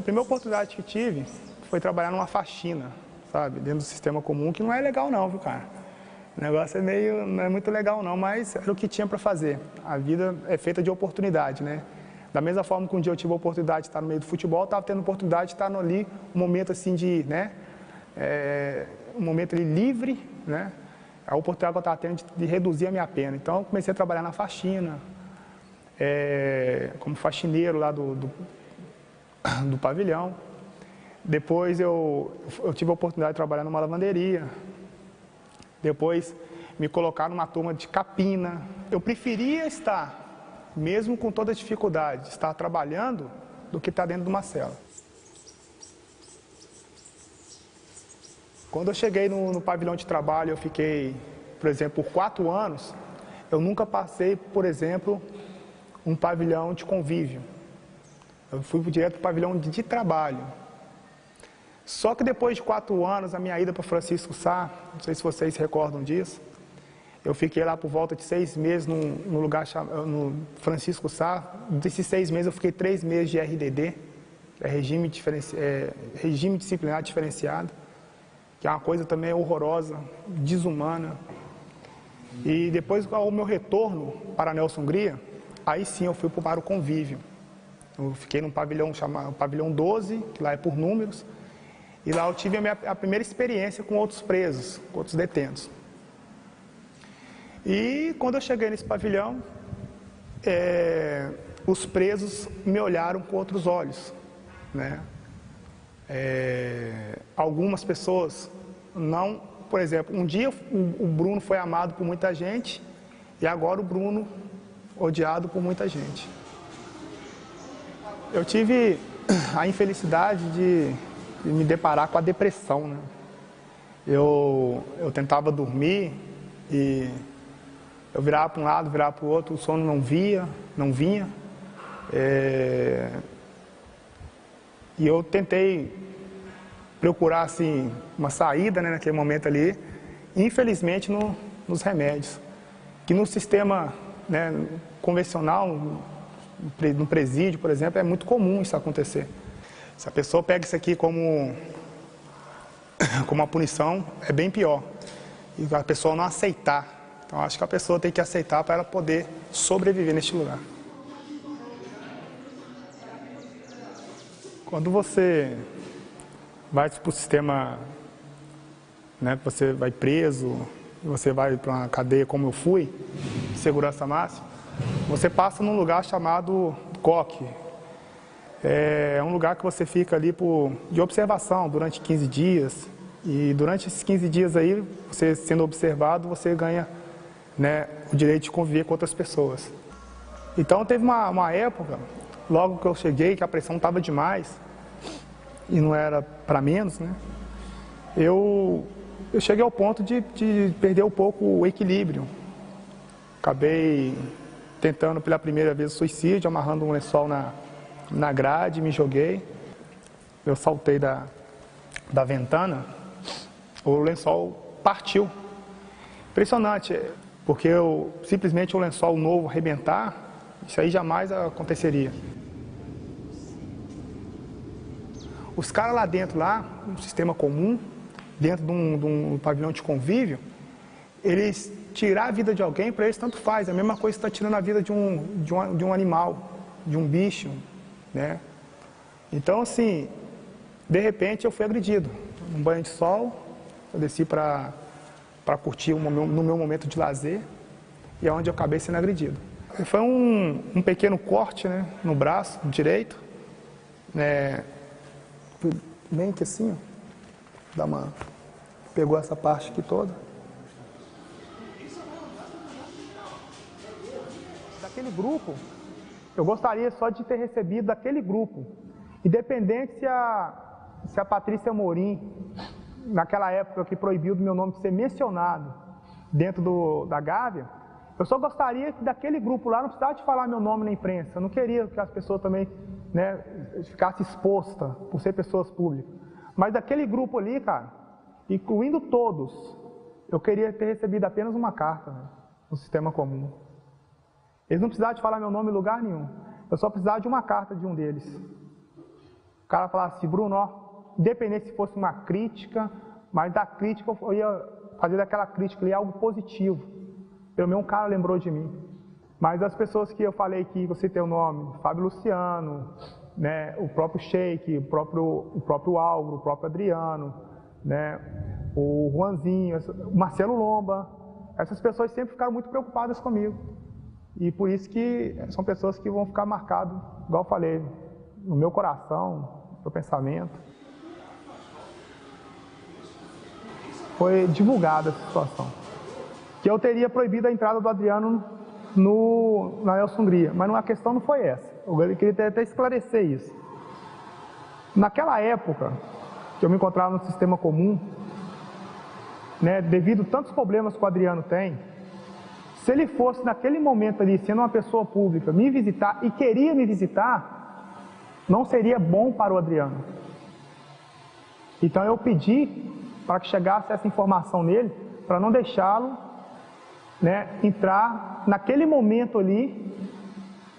primeira oportunidade que tive foi trabalhar numa faxina, sabe, dentro do sistema comum, que não é legal não, viu, cara? O negócio não é muito legal não, mas era o que tinha para fazer. A vida é feita de oportunidade, né? Da mesma forma que um dia eu tive a oportunidade de estar no meio do futebol, eu estava tendo a oportunidade de estar ali, um momento assim de, né, um momento ali livre, né? A oportunidade que eu estava tendo de reduzir a minha pena. Então eu comecei a trabalhar na faxina, como faxineiro lá do pavilhão. Depois eu tive a oportunidade de trabalhar numa lavanderia. Depois me colocaram numa turma de capina. Eu preferia estar, mesmo com toda a dificuldade, estar trabalhando do que estar dentro de uma cela. Quando eu cheguei no pavilhão de trabalho, eu fiquei, por exemplo, por 4 anos, eu nunca passei, por exemplo, um pavilhão de convívio. Eu fui direto para o pavilhão de trabalho. Só que depois de 4 anos, a minha ida para Francisco Sá, não sei se vocês se recordam disso, eu fiquei lá por volta de 6 meses no lugar chamado Francisco Sá. Desses 6 meses eu fiquei 3 meses de RDD, regime disciplinar diferenciado, que é uma coisa também horrorosa, desumana. E depois, ao meu retorno para Nelson Hungria, aí sim eu fui para o convívio. Eu fiquei num pavilhão chamado Pavilhão 12, que lá é por números, e lá eu tive a primeira experiência com outros presos, com outros detentos. E quando eu cheguei nesse pavilhão, os presos me olharam com outros olhos, né? Algumas pessoas não, por exemplo, um dia o Bruno foi amado por muita gente e agora o Bruno odiado por muita gente. Eu tive a infelicidade de me deparar com a depressão, né? Eu tentava dormir e eu virava para um lado, virava para o outro, o sono não vinha. E eu tentei procurar assim, uma saída, né, naquele momento ali, infelizmente nos remédios, que no sistema, né, convencional, no presídio, por exemplo, é muito comum isso acontecer. Se a pessoa pega isso aqui como uma punição, é bem pior. E a pessoa não aceitar. Então, acho que a pessoa tem que aceitar para ela poder sobreviver neste lugar. Quando você vai para o sistema, né, você vai preso, você vai para uma cadeia como eu fui, de segurança máxima, você passa num lugar chamado COC. É um lugar que você fica ali de observação durante 15 dias. E durante esses 15 dias aí, você sendo observado, você ganha, né, o direito de conviver com outras pessoas. Então teve uma época, logo que eu cheguei, que a pressão estava demais, e não era para menos, né? Eu cheguei ao ponto de perder um pouco o equilíbrio. Acabei tentando pela primeira vez o suicídio, amarrando um lençol na grade, me joguei. Eu saltei da ventana, o lençol partiu. Impressionante, porque simplesmente o lençol novo arrebentar, isso aí jamais aconteceria. Os caras lá dentro, no sistema comum, dentro de um pavilhão de convívio, eles tirar a vida de alguém, para eles tanto faz. É a mesma coisa que está tirando a vida de um animal, de um bicho, né? Então, assim, de repente eu fui agredido. Num banho de sol, eu desci para curtir no meu momento de lazer, e é onde eu acabei sendo agredido. Foi um pequeno corte, né, no braço direito, né, bem que assim, ó, pegou essa parte aqui toda. Daquele grupo, eu gostaria só de ter recebido daquele grupo, independente se a Patrícia Morim, naquela época que proibiu do meu nome ser mencionado dentro da Gávea, eu só gostaria que daquele grupo lá não precisasse de falar meu nome na imprensa. Eu não queria que as pessoas também, né, ficassem expostas por ser pessoas públicas. Mas daquele grupo ali, cara, incluindo todos, eu queria ter recebido apenas uma carta, né, no sistema comum. Eles não precisavam de falar meu nome em lugar nenhum. Eu só precisava de uma carta de um deles. O cara falava assim, Bruno, ó, independente se fosse uma crítica, mas da crítica eu ia fazer daquela crítica ali algo positivo. Pelo menos um cara lembrou de mim. Mas as pessoas que eu falei que você tem o nome, Fábio Luciano, né, o próprio Sheik, o próprio Álvaro, o próprio Adriano, né, o Juanzinho, o Marcelo Lomba, essas pessoas sempre ficaram muito preocupadas comigo. E por isso que são pessoas que vão ficar marcadas, igual eu falei, no meu coração, no meu pensamento. Foi divulgada essa situação. Que eu teria proibido a entrada do Adriano na Nelson Hungria, mas a questão não foi essa. Eu queria até esclarecer isso. Naquela época, que eu me encontrava no sistema comum, né, devido a tantos problemas que o Adriano tem, se ele fosse naquele momento ali, sendo uma pessoa pública, me visitar e queria me visitar, não seria bom para o Adriano. Então eu pedi para que chegasse essa informação nele, para não deixá-lo, né, entrar naquele momento ali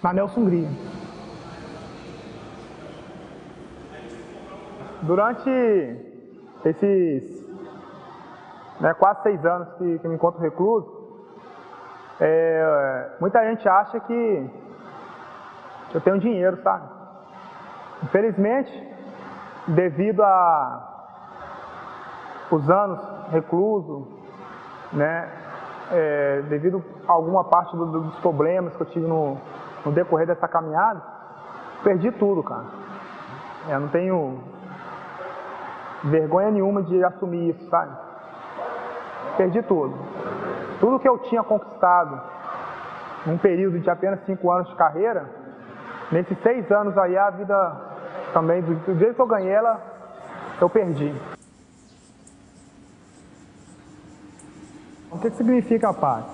na Nelson Hungria. Durante esses quase 6 anos que eu me encontro recluso, muita gente acha que eu tenho dinheiro, sabe? Infelizmente, devido a os anos recluso, né, devido a alguma parte dos problemas que eu tive no decorrer dessa caminhada, perdi tudo, cara. Eu não tenho vergonha nenhuma de assumir isso, sabe? Perdi tudo. Tudo que eu tinha conquistado num período de apenas 5 anos de carreira, nesses 6 anos aí, a vida também, do jeito que eu ganhei ela, eu perdi. O que significa a PAC?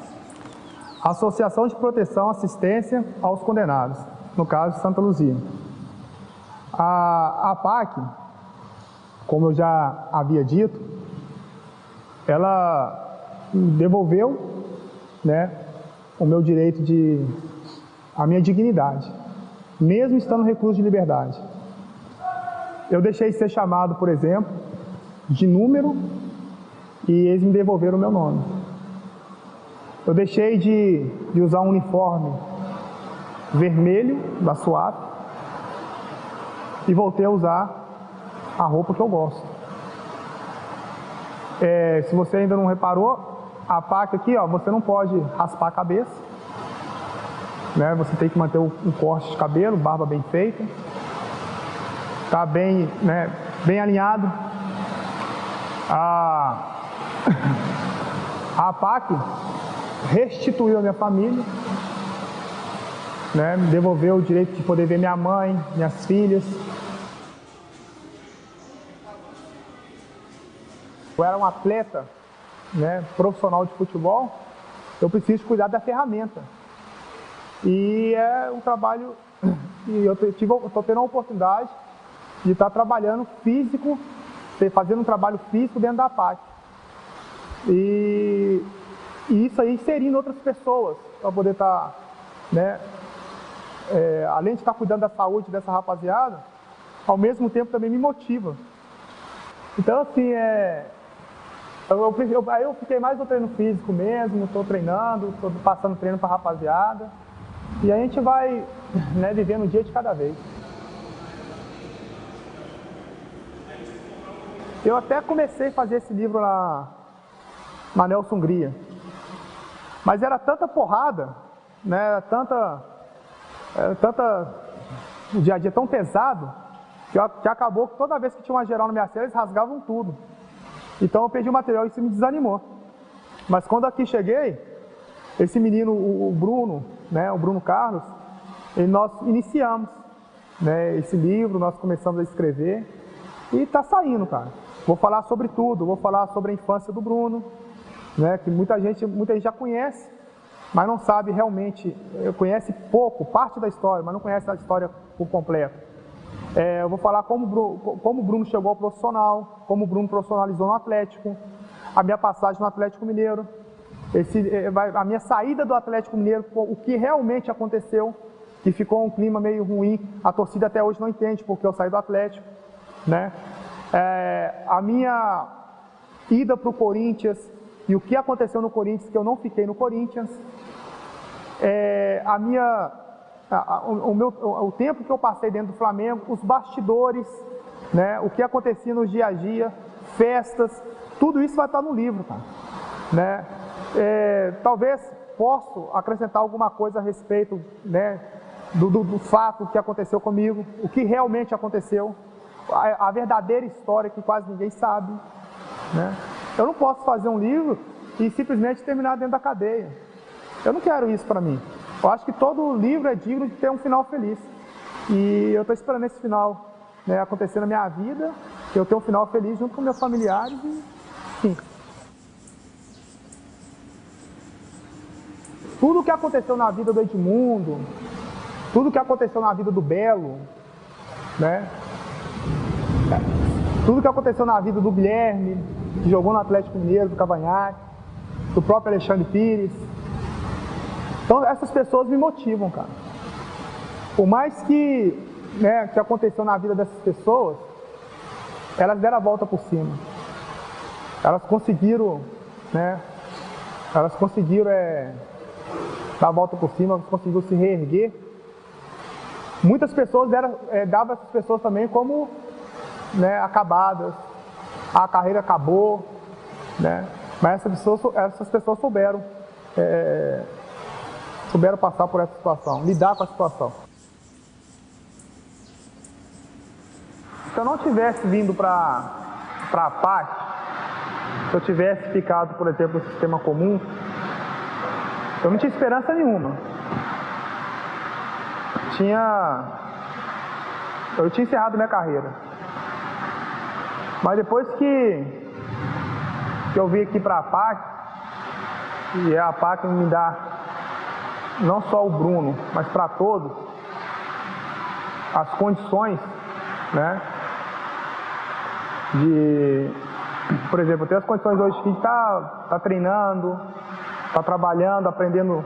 Associação de Proteção e Assistência aos Condenados, no caso de Santa Luzia. A PAC, como eu já havia dito, ela devolveu, né, o meu direito a minha dignidade, mesmo estando recluso de liberdade. Eu deixei de ser chamado, por exemplo, de número e eles me devolveram o meu nome. Eu deixei de usar um uniforme vermelho da SWAP e voltei a usar a roupa que eu gosto. Se você ainda não reparou, a PAC aqui, ó, você não pode raspar a cabeça, né? Você tem que manter um corte de cabelo, barba bem feita, tá bem, né, bem alinhado. A PAC restituiu a minha família, né, me devolveu o direito de poder ver minha mãe, minhas filhas. Eu era um atleta, né, profissional de futebol, eu preciso cuidar da ferramenta. E é um trabalho, e eu estou tendo a oportunidade de estar trabalhando físico, fazendo um trabalho físico dentro da PAC. E isso aí inserindo outras pessoas, para poder estar, né, além de estar cuidando da saúde dessa rapaziada, ao mesmo tempo também me motiva. Então, assim, eu fiquei mais no treino físico mesmo, estou treinando, estou passando treino para a rapaziada, e a gente vai, né, vivendo um dia de cada vez. Eu até comecei a fazer esse livro na Nelson Hungria, mas era tanta porrada, né, o dia a dia tão pesado, que acabou que toda vez que tinha uma geral na minha cela, eles rasgavam tudo. Então eu perdi o material e isso me desanimou. Mas quando aqui cheguei, esse menino, o Bruno, né, o Bruno Carlos, nós iniciamos, né, esse livro, nós começamos a escrever e está saindo, cara. Vou falar sobre tudo, vou falar sobre a infância do Bruno, né, que muita gente já conhece, mas não sabe realmente, conhece pouco, parte da história, mas não conhece a história por completo. Eu vou falar como o Bruno chegou ao profissional, como o Bruno profissionalizou no Atlético, a minha passagem no Atlético Mineiro, a minha saída do Atlético Mineiro, o que realmente aconteceu que ficou um clima meio ruim. A torcida até hoje não entende porque eu saí do Atlético, né? A minha ida para o Corinthians e o que aconteceu no Corinthians, que eu não fiquei no Corinthians. O tempo que eu passei dentro do Flamengo, os bastidores, né? O que acontecia no dia a dia, festas, tudo isso vai estar no livro, cara, né? Talvez possa acrescentar alguma coisa a respeito, né, do fato que aconteceu comigo, o que realmente aconteceu, a verdadeira história que quase ninguém sabe, né? Eu não posso fazer um livro e simplesmente terminar dentro da cadeia. Eu não quero isso para mim. Eu acho que todo livro é digno de ter um final feliz. E eu estou esperando esse final, né, acontecer na minha vida, que eu tenha um final feliz junto com meus familiares e, enfim. Tudo o que aconteceu na vida do Edmundo, tudo o que aconteceu na vida do Belo, né? Tudo o que aconteceu na vida do Guilherme, que jogou no Atlético Mineiro, do Cavanhaque, do próprio Alexandre Pires. Então essas pessoas me motivam, cara. Por mais que, né, que aconteceu na vida dessas pessoas, elas deram a volta por cima. Elas conseguiram, né? Elas conseguiram dar a volta por cima, elas conseguiram se reerguer. Muitas pessoas davam essas pessoas também como, né, acabadas. A carreira acabou, né? Mas essas pessoas souberam passar por essa situação, lidar com a situação. Se eu não tivesse vindo para a PAC, se eu tivesse ficado, por exemplo, no sistema comum, eu não tinha esperança nenhuma. Eu tinha encerrado minha carreira. Mas depois que eu vim aqui para a PAC, e a PAC me dá não só o Bruno, mas para todos, as condições, né, por exemplo, eu tenho as condições hoje de estar treinando, estar trabalhando, aprendendo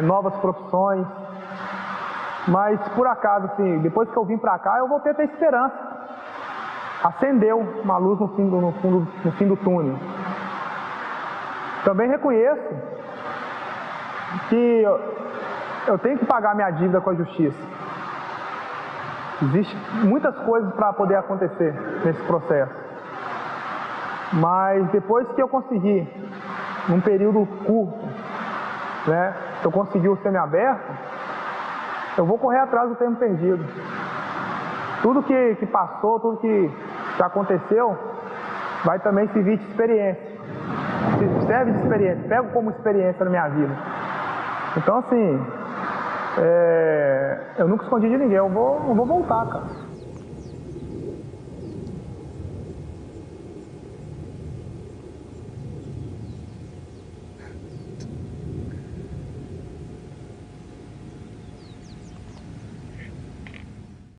novas profissões, mas por acaso, assim, depois que eu vim para cá, eu voltei a ter esperança. Acendeu uma luz no fim do túnel. Também reconheço que eu tenho que pagar minha dívida com a justiça. Existem muitas coisas para poder acontecer nesse processo. Mas depois que eu consegui, num período curto, né, que eu consegui o semiaberto, eu vou correr atrás do tempo perdido. Tudo que passou, tudo que aconteceu, vai também servir de experiência. Serve de experiência, pego como experiência na minha vida. Então, assim, eu nunca escondi de ninguém, eu vou voltar, cara.